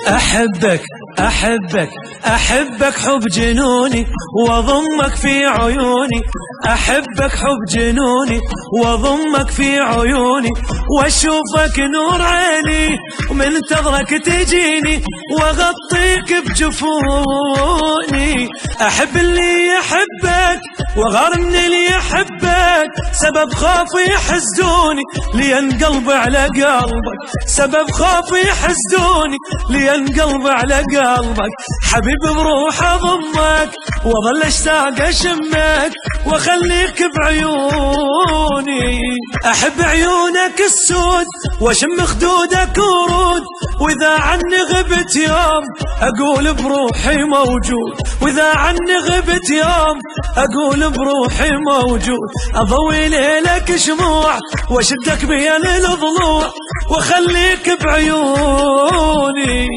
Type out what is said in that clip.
أحبك أحبك أحبك حب جنوني وأضمك في عيوني، أحبك حب جنوني وأضمك في عيوني، وأشوفك نور عيني ومنتظرك تجيني وأغطيك بجفوني. أحب اللي يحبك وغار من اللي يحبك، سبب خوفي يحسدوني لأن قلبي على قلبك، سبب خوفي يحسدوني لأن قلبي على قلبك. حبيبي بروح أضمك وأظل أشتاق أشمك وأخليك بعيوني. أحب عيونك السود وأشم خدودك ورود، وإذا عني غبت يوم أقول بروحي موجود، وإذا عني غبت يوم أقول بروحي موجود. أضوي ليلك شموع وأشدك بين الضلوع وأخليك بعيوني.